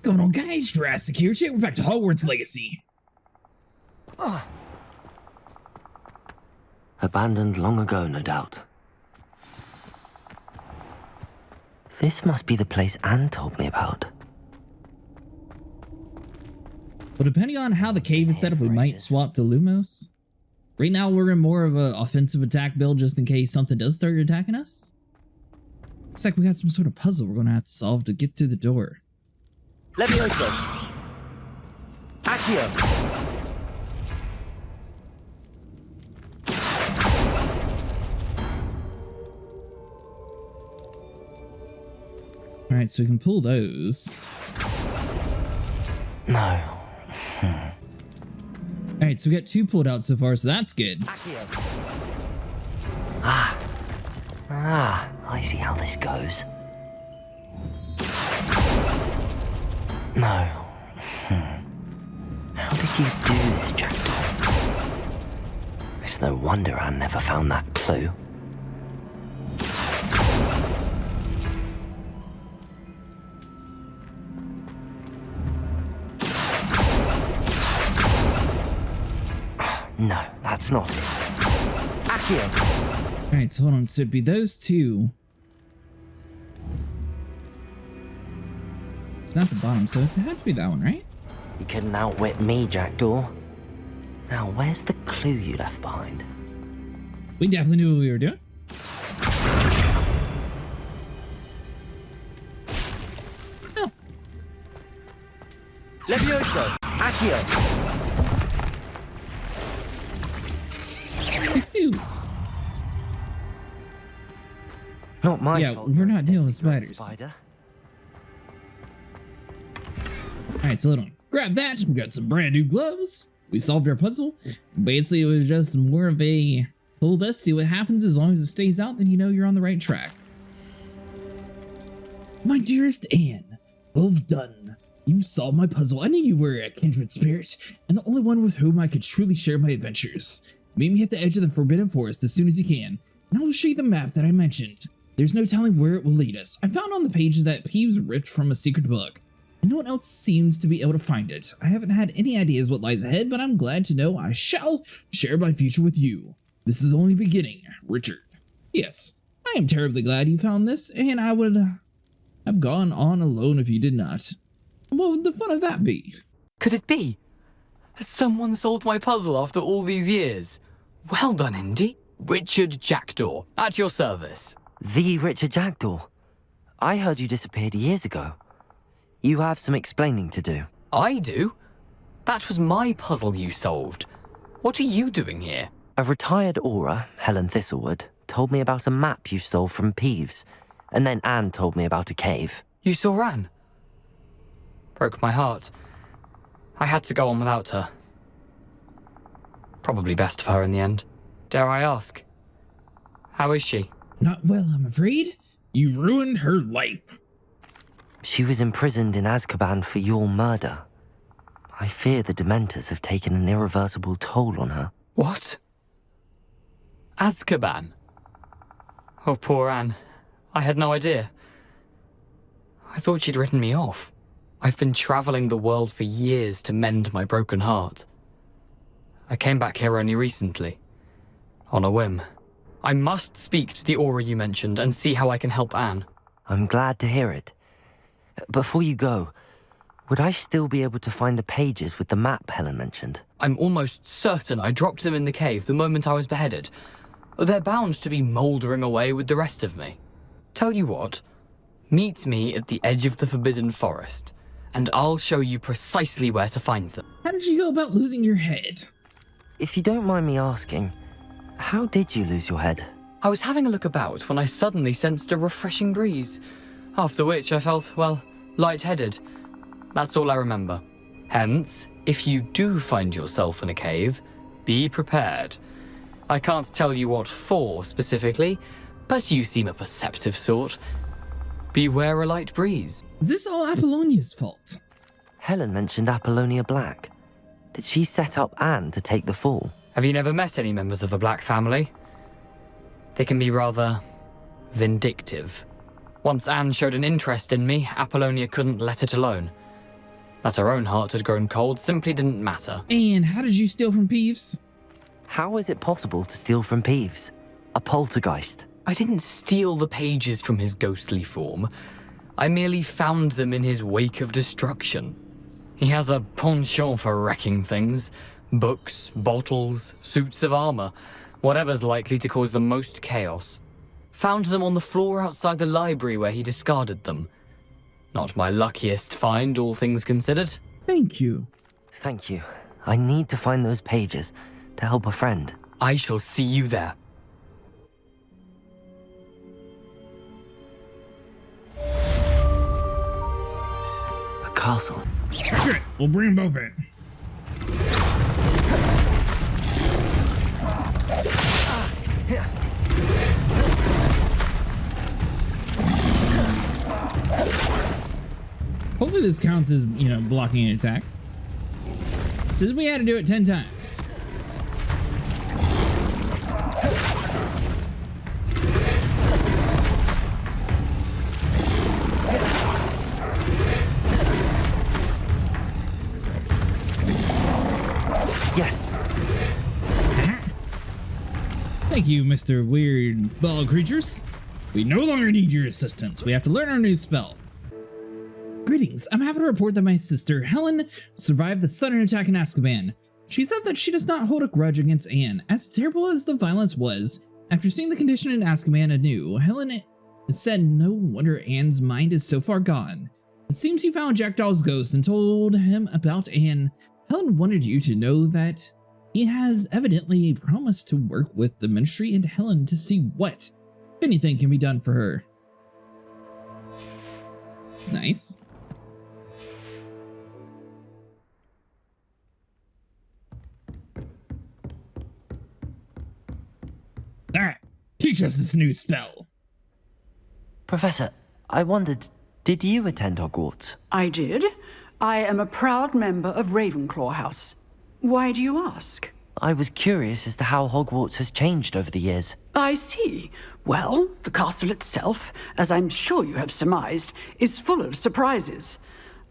going on, guys? Jurassic here. We're back to Hogwarts Legacy. Abandoned long ago, no doubt. This must be the place Anne told me about. Well, depending on how the cave is set up, we might swap to Lumos. Right now, we're in more of an offensive attack build just in case something does start attacking us. Looks like we got some sort of puzzle we're going to have to solve to get through the door. Levioso! Accio! Alright, so we can pull those. No. Alright, so we got 2 pulled out so far, so that's good. I see how this goes. No. How did you do this, Jackdaw? It's no wonder Anne never found that clue. No, that's not it. Accio! Alright, so hold on. So it'd be those 2. It's not the bottom, so it had to be that one, right? You couldn't outwit me, Jackdaw. Now, where's the clue you left behind? We definitely knew what we were doing. Oh. Levioso! Accio! Not my fault. We're not dealing with spiders. Spider. Alright, so hold on. Grab that. We got some brand new gloves. We solved our puzzle. Basically, it was just more of a pull this, see what happens. As long as it stays out, then you know you're on the right track. My dearest Anne, well done. You solved my puzzle. I knew you were a kindred spirit, and the only one with whom I could truly share my adventures. Meet me at the edge of the Forbidden Forest as soon as you can, and I will show you the map that I mentioned. There's no telling where it will lead us. I found on the pages that Peeves ripped from a secret book, and no one else seems to be able to find it. I haven't had any ideas what lies ahead, but I'm glad to know I shall share my future with you. This is only beginning, Richard. Yes, I am terribly glad you found this, and I would have gone on alone if you did not. What would the fun of that be? Could it be? Has someone solved my puzzle after all these years? Well done, Indy. Richard Jackdaw, at your service. The Richard Jackdaw. I heard you disappeared years ago. You have some explaining to do. I do? That was my puzzle you solved. What are you doing here? A retired aura, Helen Thistlewood, told me about a map you stole from Peeves, and then Anne told me about a cave. You saw Anne? Broke my heart. I had to go on without her. Probably best for her in the end. Dare I ask? How is she? Not well, I'm afraid. You ruined her life. She was imprisoned in Azkaban for your murder. I fear the Dementors have taken an irreversible toll on her. What? Azkaban? Oh, poor Anne. I had no idea. I thought she'd written me off. I've been traveling the world for years to mend my broken heart. I came back here only recently, on a whim. I must speak to the aura you mentioned and see how I can help Anne. I'm glad to hear it. Before you go, would I still be able to find the pages with the map Helen mentioned? I'm almost certain I dropped them in the cave the moment I was beheaded. They're bound to be mouldering away with the rest of me. Tell you what, meet me at the edge of the Forbidden Forest, and I'll show you precisely where to find them. How did you go about losing your head? If you don't mind me asking, how did you lose your head? I was having a look about when I suddenly sensed a refreshing breeze, after which I felt, well, lightheaded. That's all I remember. Hence, if you do find yourself in a cave, be prepared. I can't tell you what for specifically, but you seem a perceptive sort. Beware a light breeze. Is this all Apollonia's fault? Helen mentioned Apollonia Black. Did she set up Anne to take the fall? Have you never met any members of the Black family? They can be rather vindictive. Once Anne showed an interest in me, Apollonia couldn't let it alone. That her own heart had grown cold simply didn't matter. And how did you steal from Peeves? How is it possible to steal from Peeves? A poltergeist? I didn't steal the pages from his ghostly form. I merely found them in his wake of destruction. He has a penchant for wrecking things. Books, bottles, suits of armor, whatever's likely to cause the most chaos. Found them on the floor outside the library where he discarded them. Not my luckiest find, all things considered. Thank you. Thank you. I need to find those pages to help a friend. I shall see you there. A castle. Good. We'll bring them both in. Hopefully this counts as, blocking an attack. Says we had to do it 10 times. Yes. Thank you, Mr. Weird Ball Creatures. We no longer need your assistance. We have to learn our new spell. Greetings. I'm happy to report that my sister, Helen, survived the sudden attack in Azkaban. She said that she does not hold a grudge against Anne. As terrible as the violence was, after seeing the condition in Azkaban anew, Helen said no wonder Anne's mind is so far gone. It seems you found Jackdaw's ghost and told him about Anne. Helen wanted you to know that he has evidently promised to work with the Ministry and Helen to see what, if anything, can be done for her. It's nice. Alright, teach us this new spell. Professor, I wondered, did you attend Hogwarts? I did. I am a proud member of Ravenclaw House. Why do you ask? I was curious as to how Hogwarts has changed over the years. I see. Well, the castle itself, as I'm sure you have surmised, is full of surprises.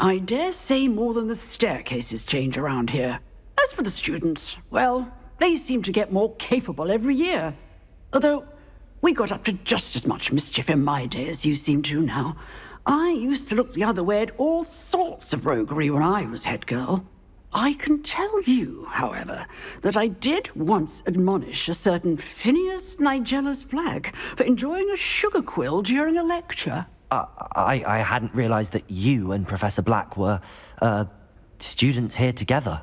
I dare say more than the staircases change around here. As for the students, well, they seem to get more capable every year. Although, we got up to just as much mischief in my day as you seem to now. I used to look the other way at all sorts of roguery when I was head girl. I can tell you, however, that I did once admonish a certain Phineas Nigella's Black for enjoying a sugar quill during a lecture. I hadn't realized that you and Professor Black were, students here together.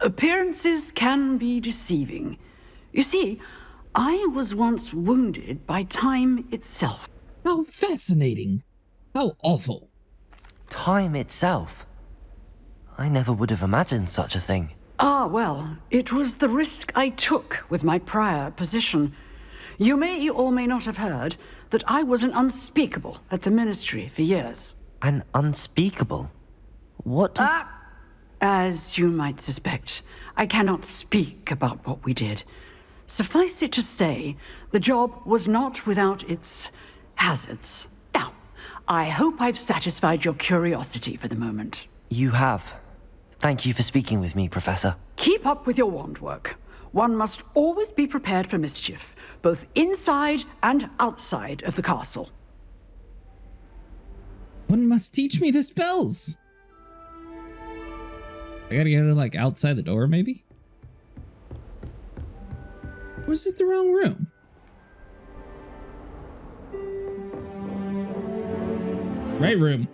Appearances can be deceiving. You see, I was once wounded by time itself. How fascinating. How awful. Time itself? I never would have imagined such a thing. Ah, well, it was the risk I took with my prior position. You may or may not have heard that I was an unspeakable at the Ministry for years. An unspeakable? What does... As you might suspect, I cannot speak about what we did. Suffice it to say, the job was not without its hazards. Now, I hope I've satisfied your curiosity for the moment. You have. Thank you for speaking with me, Professor. Keep up with your wand work. One must always be prepared for mischief, both inside and outside of the castle. One must teach me the spells. I gotta go to, outside the door, maybe? Or is this the wrong room? Right room.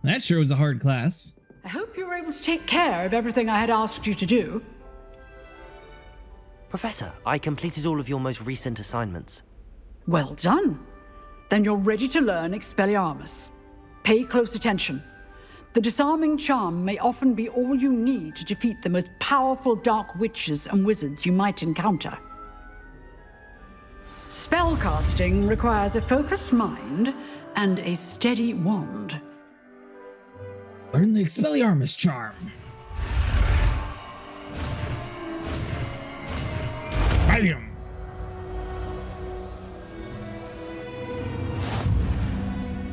That sure was a hard class. I hope you were able to take care of everything I had asked you to do. Professor, I completed all of your most recent assignments. Well done. Then you're ready to learn Expelliarmus. Pay close attention. The disarming charm may often be all you need to defeat the most powerful dark witches and wizards you might encounter. Spellcasting requires a focused mind and a steady wand. Learn the Expelliarmus charm. Bam!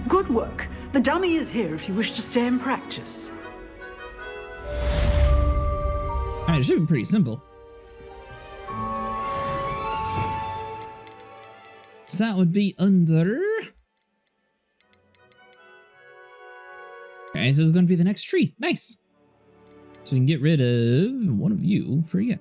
Good work. The dummy is here if you wish to stay and practice. It should be pretty simple. So that would be under... Okay, so it's going to be the next tree. Nice. So we can get rid of one of you for you.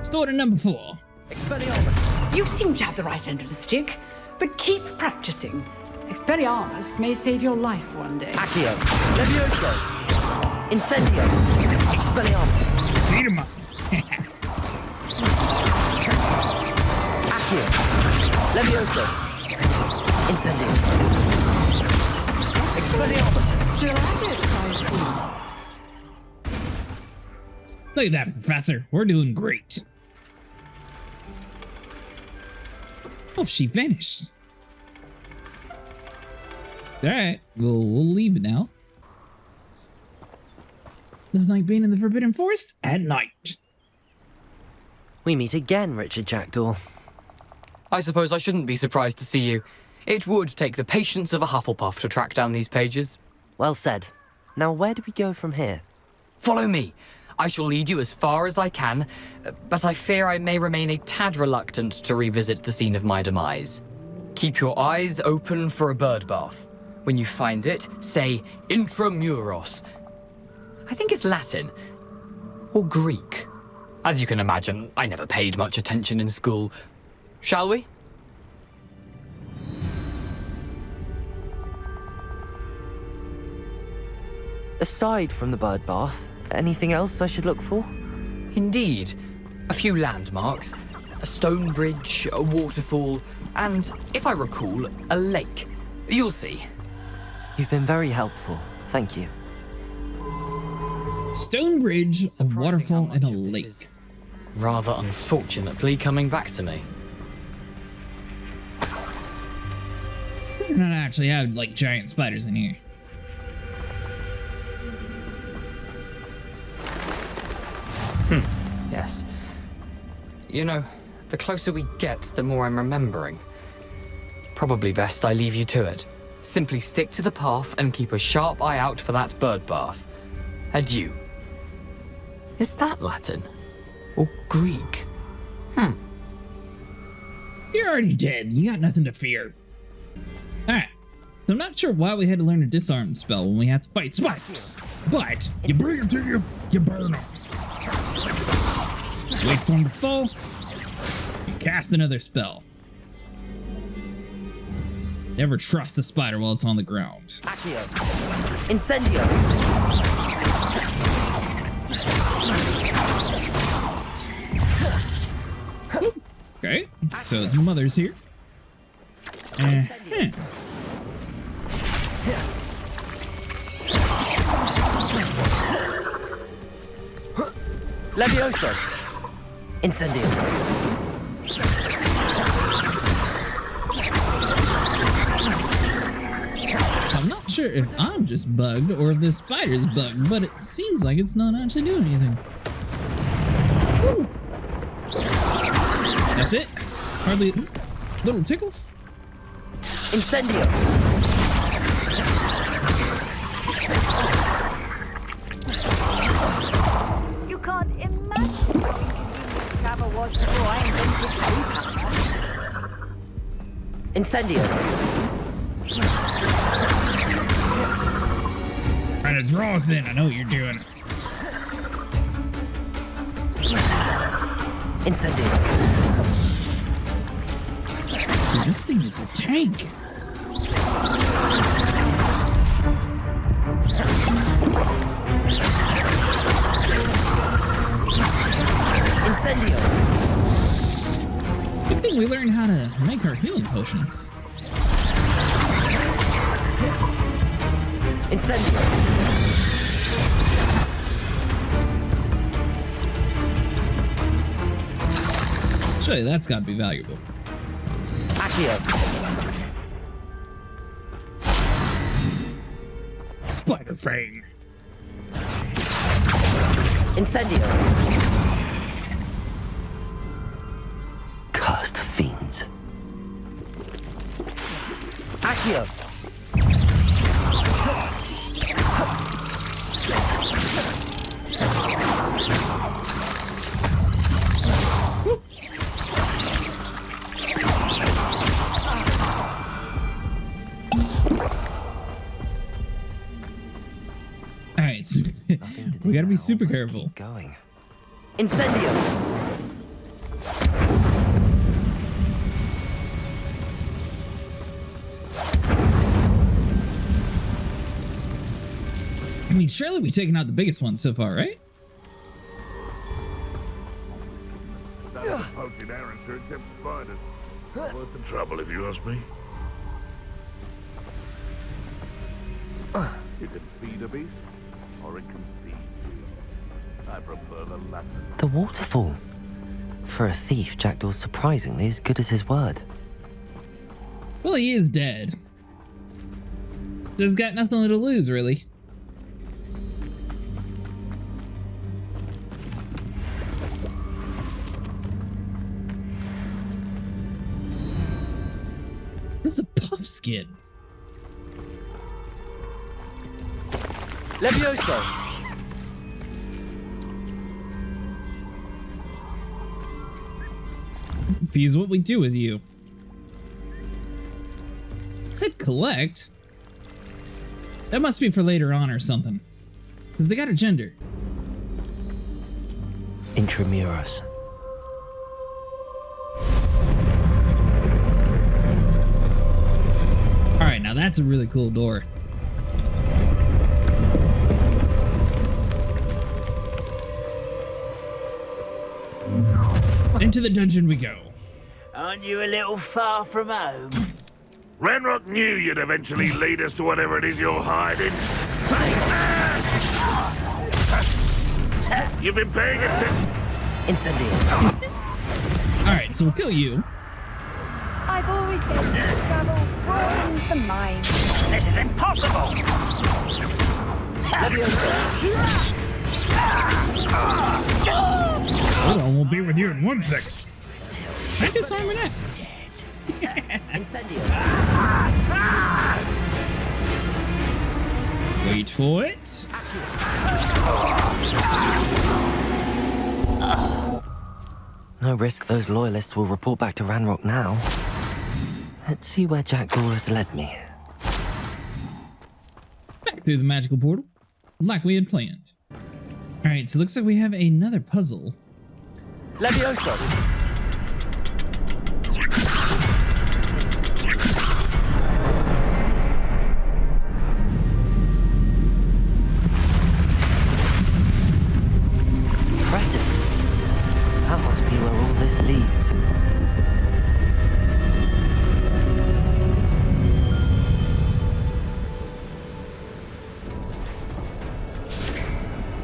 Store to number 4. Expelliarmus! You seem to have the right end of the stick, but keep practicing. Expelliarmus may save your life one day. Accio! Levioso! Incendio! Expelliarmus! Beat him up. Accio! Levioso! Incendio! Expelliarmus! Still at it, I see. Look at that, Professor. We're doing great. Oh, she vanished. Alright, we'll leave it now. Nothing like being in the Forbidden Forest at night. We meet again, Richard Jackdaw. I suppose I shouldn't be surprised to see you. It would take the patience of a Hufflepuff to track down these pages. Well said. Now where do we go from here? Follow me. I shall lead you as far as I can, but I fear I may remain a tad reluctant to revisit the scene of my demise. Keep your eyes open for a bird bath. When you find it, say intramuros. I think it's Latin. Or Greek. As you can imagine, I never paid much attention in school. Shall we? Aside from the bird bath, anything else I should look for? Indeed. A few landmarks, a stone bridge, a waterfall, and, if I recall, a lake. You'll see. You've been very helpful. Thank you. Stone bridge, a Surprising how waterfall, much and a of this lake. is rather unfortunately coming back to me. We don't actually have, like, giant spiders in here. Yes. You know, the closer we get, the more I'm remembering. Probably best I leave you to it. Simply stick to the path and keep a sharp eye out for that bird bath. Adieu. Is that Latin? Or Greek? You're already dead. You got nothing to fear. Alright. So I'm not sure why we had to learn a disarm spell when we have to fight spiders. But you bring them to you, you burn them. Wait for them to fall. You cast another spell. Never trust a spider while it's on the ground. Accio! Incendio! Okay, so its mother's here. Levioso! Incendio! So I'm not sure if I'm just bugged or if this spider's bugged, but it seems like it's not actually doing anything. Woo. That's it? Hardly a little tickle? Incendio! You can't imagine what inconvenient travel was before I invented Incendio! Trying to draw us in, I know what you're doing. Incendio! Dude, this thing is a tank. Incendio! think we learned how to make our healing potions. Incendio. Surely that's gotta be valuable. Accio. Spider Fang. Incendio. Cursed fiends. Accio. Alright, so we gotta be super careful. Keep going. Incendio. I mean, surely we've taken out the biggest one so far, right? Poaching arrows to except spiders. Not worth the trouble, if you ask me. You can feed a beast, or it can feed you. I prefer the latter. The waterfall. For a thief, Jackdaw's surprisingly as good as his word. Well, he is dead. Just got nothing to lose, really. This is a puff skin. Levioso. Fuse, what we do with you? It said collect. That must be for later on or something. Because they got a gender. Intramuros. Alright, now that's a really cool door. Into the dungeon we go. Aren't you a little far from home? Ranrock knew you'd eventually lead us to whatever it is you're hiding. You've been paying attention. Incendio. Alright, so we'll kill you. I've always said that travel broadens the mind. This is impossible! Hold on, we'll be with you in 1 second. I disarm an X. Incendio. Wait for it. No risk those loyalists will report back to Ranrock now. Let's see where Jackdaw has led me. Back through the magical portal, like we had planned. Alright, so it looks like we have another puzzle. Levioso. Impressive. That must be where all this leads.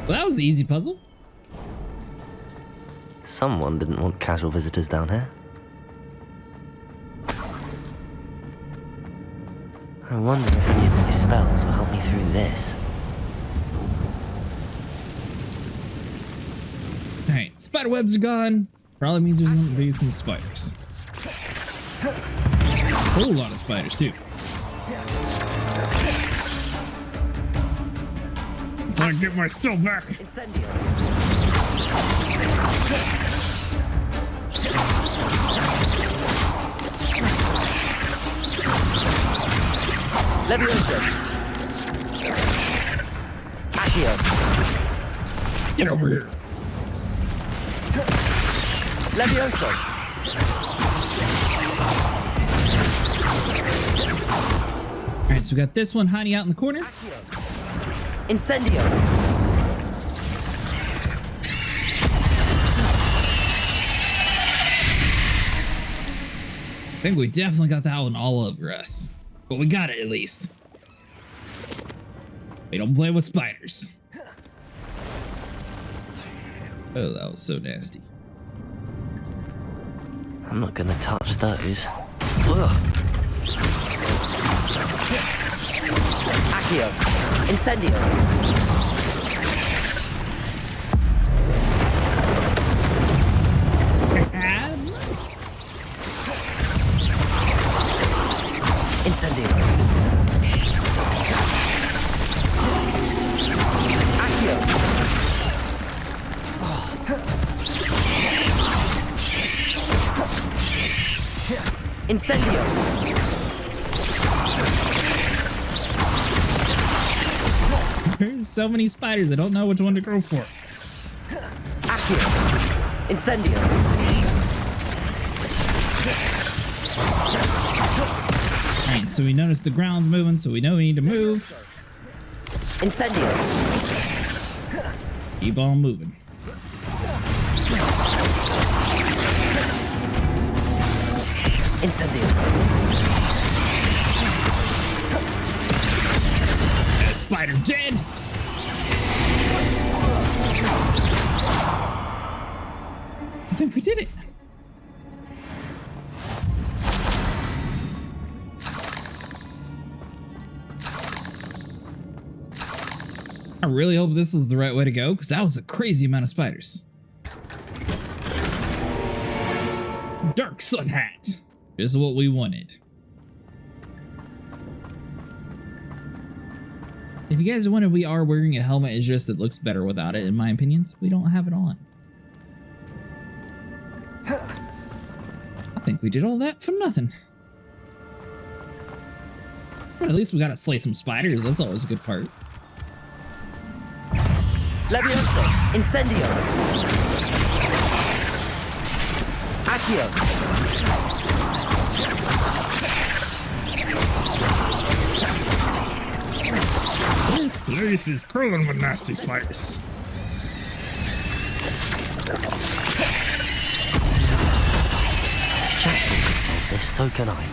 Well, that was the easy puzzle. Someone didn't want casual visitors down here. I wonder if any of my spells will help me through this. Alright, spider webs are gone. Probably means there's gonna be some spiders. A whole lot of spiders, too. Until I get my spell back. Incendio. Levioso. Accio. Get over here. Levioso. Alright, so we got this one hiding out in the corner. Incendio. I think we definitely got that one all over us. But we got it at least. We don't play with spiders. Oh, that was so nasty. I'm not gonna touch those. Ugh. Accio! Incendio! Nice. Incendio! Accio! Incendio! There's so many spiders, I don't know which one to go for. Accio! Incendio! Alright, so we noticed the ground's moving, so we know we need to move. Incendio! Keep on moving. Incendio! That spider dead! I think we did it. I really hope this was the right way to go, because that was a crazy amount of spiders. Dark Sun Hat. This is what we wanted. If you guys are wondering, we are wearing a helmet. It's just it looks better without it, in my opinion. So we don't have it on. I think we did all that for nothing. But at least we got to slay some spiders. That's always a good part. Levioso! Incendio! Accio! This place is crawling with nasty spiders. Jackdaw can solve this, so can I.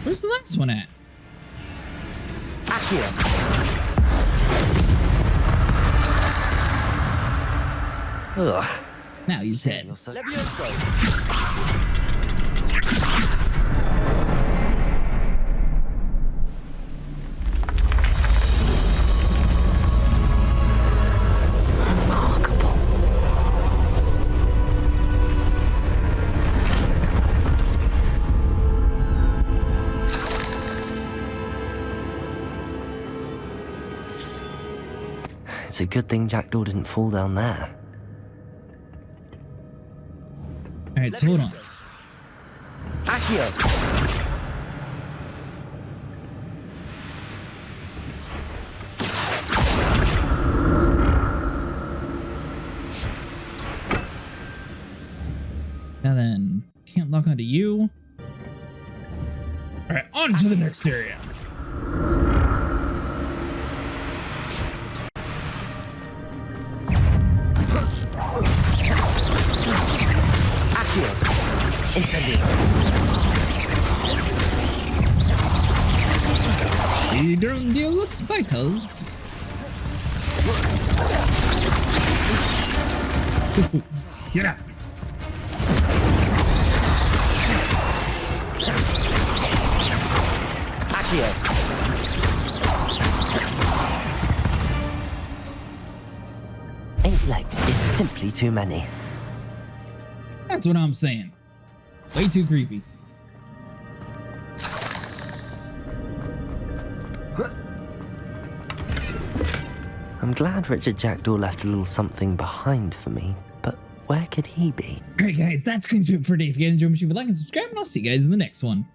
Where's the last one at? Accio! Ugh. Now he's dead. Levioso! Remarkable. It's a good thing Jackdaw didn't fall down there. Alright, so hold on. Accio! Now then, can't lock onto you. Alright, on to the next area. Incendio! You don't deal with spiders. Get out. Accio! Eight legs is simply too many. That's what I'm saying. Way too creepy. I'm glad Richard Jackdaw left a little something behind for me, but where could he be? Alright guys, that's Queen's Bit for today. If you guys enjoyed, make sure you like and subscribe, and I'll see you guys in the next one.